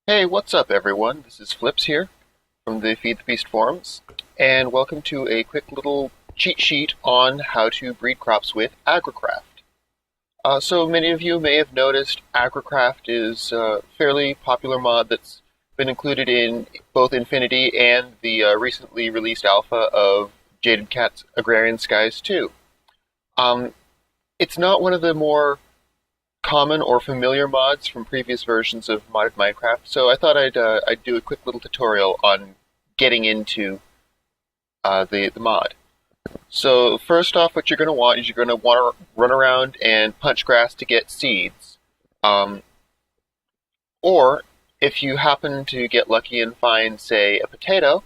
Hey, what's up everyone? This is Flips here from the Feed the Beast forums, and welcome to a quick little cheat sheet on how to breed crops with AgriCraft. So many of you may have noticed AgriCraft is a fairly popular mod that's been included in both Infinity and the recently released alpha of Jaded Cat's Agrarian Skies 2. Um, it's not one of the more common or familiar mods from previous versions of modded Minecraft, so I thought I'd do a quick little tutorial on getting into the mod. So first off, what you're going to want is you're going to want to run around and punch grass to get seeds. Um, or if you happen to get lucky and find, say, a potato,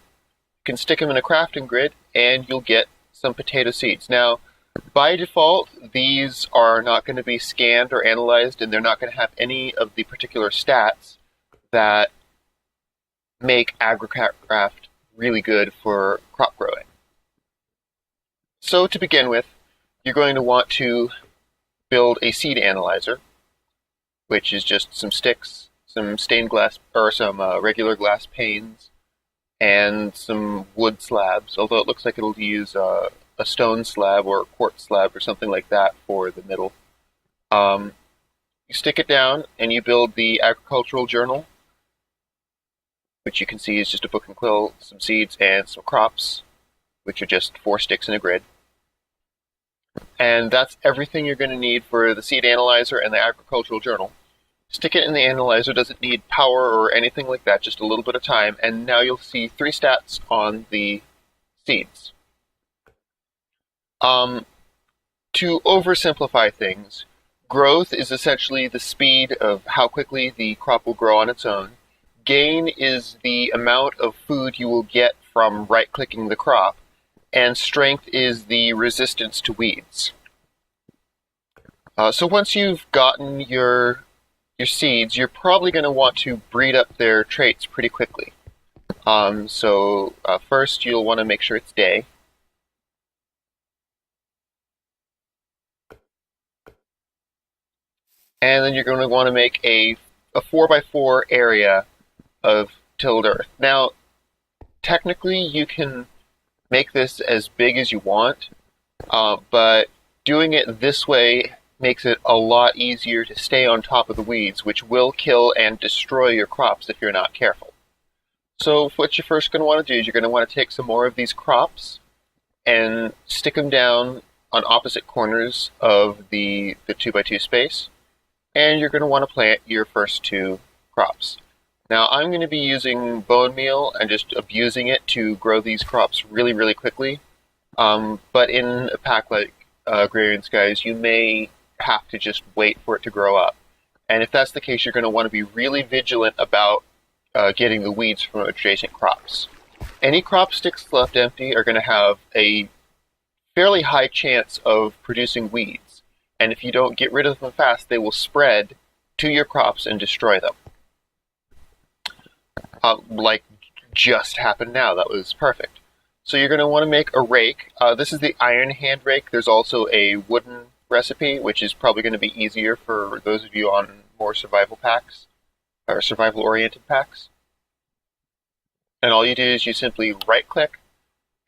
you can stick them in a crafting grid and you'll get some potato seeds. Now, by default, these are not going to be scanned or analyzed, and they're not going to have any of the particular stats that make AgriCraft really good for crop growing. So to begin with, you're going to want to build a seed analyzer, which is just some sticks, some stained glass, or some regular glass panes, and some wood slabs, although it looks like it'll use a stone slab or a quartz slab or something like that for the middle. You stick it down and you build the agricultural journal, which you can see is just a book and quill, some seeds, and some crops, which are just 4 sticks in a grid. And that's everything you're going to need for the seed analyzer and the agricultural journal. Stick it in the analyzer, doesn't need power or anything like that, just a little bit of time, and now you'll see 3 stats on the seeds. To oversimplify things, growth is essentially the speed of how quickly the crop will grow on its own. Gain is the amount of food you will get from right-clicking the crop, and strength is the resistance to weeds. So once you've gotten your seeds, you're probably going to want to breed up their traits pretty quickly. First you'll want to make sure it's day. And then you're going to want to make a 4x4 area of tilled earth. Now, technically you can make this as big as you want, but doing it this way makes it a lot easier to stay on top of the weeds, which will kill and destroy your crops if you're not careful. So what you're first going to want to do is you're going to want to take some more of these crops and stick them down on opposite corners of the 2x2 space, and you're going to want to plant your first 2 crops. Now I'm going to be using bone meal and just abusing it to grow these crops really, really quickly. But in a pack like Agrarian Skies, you may have to just wait for it to grow up. And if that's the case, you're going to want to be really vigilant about getting the weeds from adjacent crops. Any crop sticks left empty are going to have a fairly high chance of producing weeds. And if you don't get rid of them fast, they will spread to your crops and destroy them. Like just happened now. That was perfect. So you're going to want to make a rake. This is the iron hand rake. There's also a wooden recipe, which is probably going to be easier for those of you on more survival packs, or survival-oriented packs. And all you do is you simply right-click,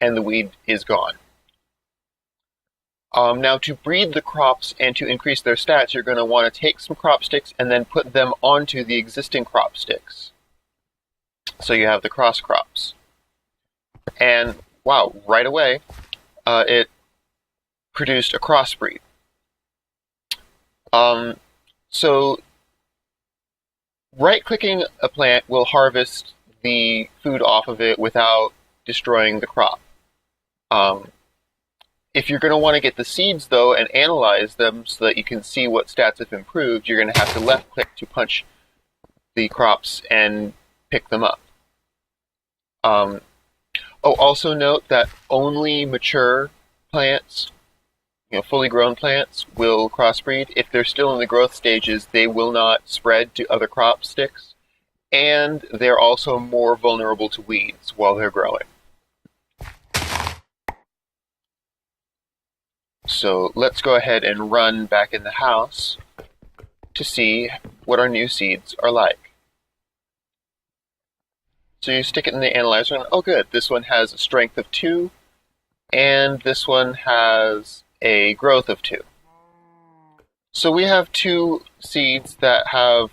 and the weed is gone. Now, to breed the crops and to increase their stats, you're going to want to take some crop sticks and then put them onto the existing crop sticks. So you have the cross crops. And, wow, right away, it produced a crossbreed. So right-clicking a plant will harvest the food off of it without destroying the crop. If you're going to want to get the seeds, though, and analyze them so that you can see what stats have improved, you're going to have to left-click to punch the crops and pick them up. Also note that only mature plants, fully grown plants, will crossbreed. If they're still in the growth stages, they will not spread to other crop sticks, and they're also more vulnerable to weeds while they're growing. So let's go ahead and run back in the house to see what our new seeds are like. So you stick it in the analyzer, and oh good, this one has a strength of 2, and this one has a growth of 2. So we have 2 seeds that have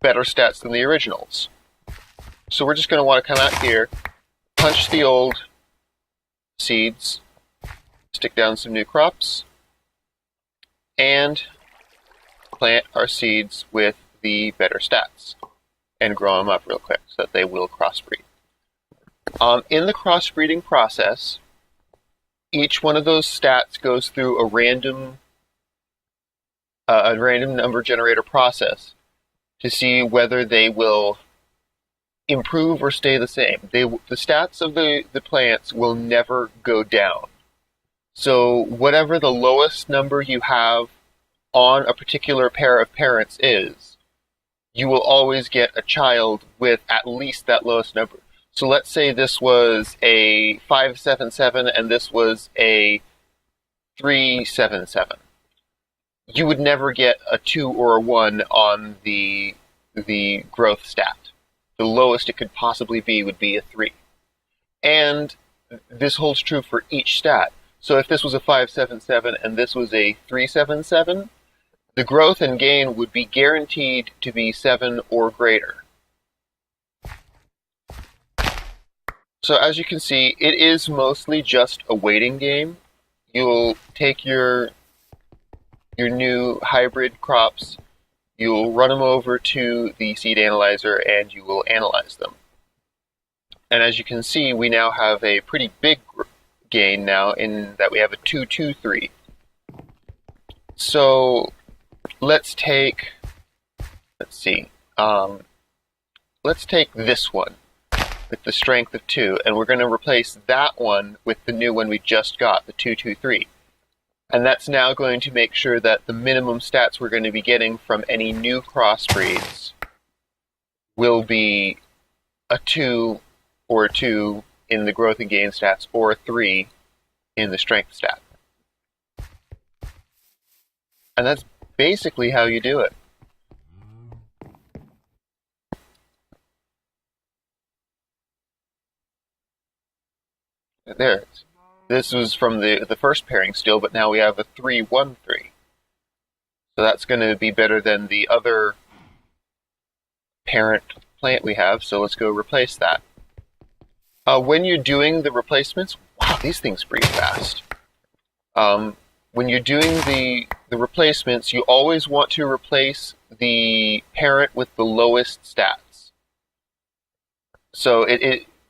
better stats than the originals. So we're just going to want to come out here, punch the old seeds, stick down some new crops, and plant our seeds with the better stats, and grow them up real quick so that they will crossbreed. In the crossbreeding process, each one of those stats goes through a random number generator process to see whether they will improve or stay the same. The stats of the plants will never go down. So whatever the lowest number you have on a particular pair of parents is, you will always get a child with at least that lowest number. So let's say this was a 577 and this was a 377. You would never get a 2 or a 1 on the growth stat. The lowest it could possibly be would be a 3. And this holds true for each stat. So if this was a 577 and this was a 377, the growth and gain would be guaranteed to be 7 or greater. So as you can see, it is mostly just a waiting game. You'll take your new hybrid crops, you'll run them over to the seed analyzer, and you will analyze them. And as you can see, we now have a pretty big gain now in that we have a 223. So let's take this one with the strength of 2, and we're going to replace that one with the new one we just got, the 223. And that's now going to make sure that the minimum stats we're going to be getting from any new crossbreeds will be a 2 or a 2 in the growth and gain stats, or a 3 in the strength stat. And that's basically how you do it. There it is. This was from the first pairing still, but now we have a 3-1-3. So that's going to be better than the other parent plant we have, so let's go replace that. When you're doing the replacements, wow, these things breed fast. When you're doing the replacements, you always want to replace the parent with the lowest stats. So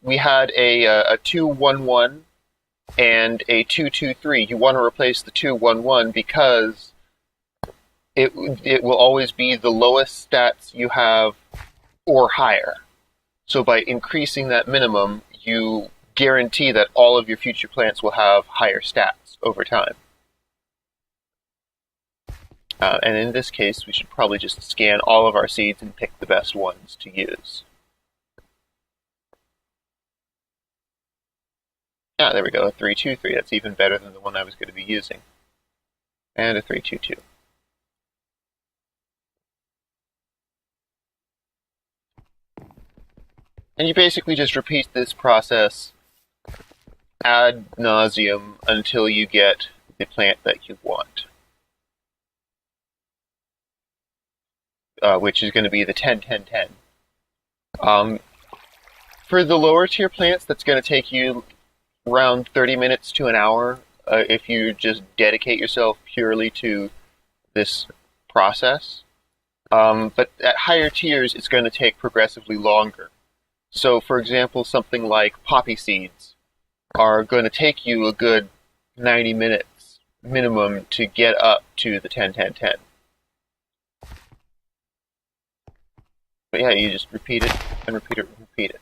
we had a 2-1-1 and a 2-2-3. You want to replace the 2-1-1 because it will always be the lowest stats you have or higher. So by increasing that minimum, you guarantee that all of your future plants will have higher stats over time. And in this case, we should probably just scan all of our seeds and pick the best ones to use. Ah, there we go, a 3-2-3. That's even better than the one I was going to be using. And a 3-2-2. And you basically just repeat this process ad nauseum until you get the plant that you want. Which is going to be the 10-10-10. For the lower tier plants, that's going to take you around 30 minutes to an hour if you just dedicate yourself purely to this process. But at higher tiers, it's going to take progressively longer. So, for example, something like poppy seeds are going to take you a good 90 minutes minimum to get up to the 10-10-10. But yeah, you just repeat it and repeat it and repeat it.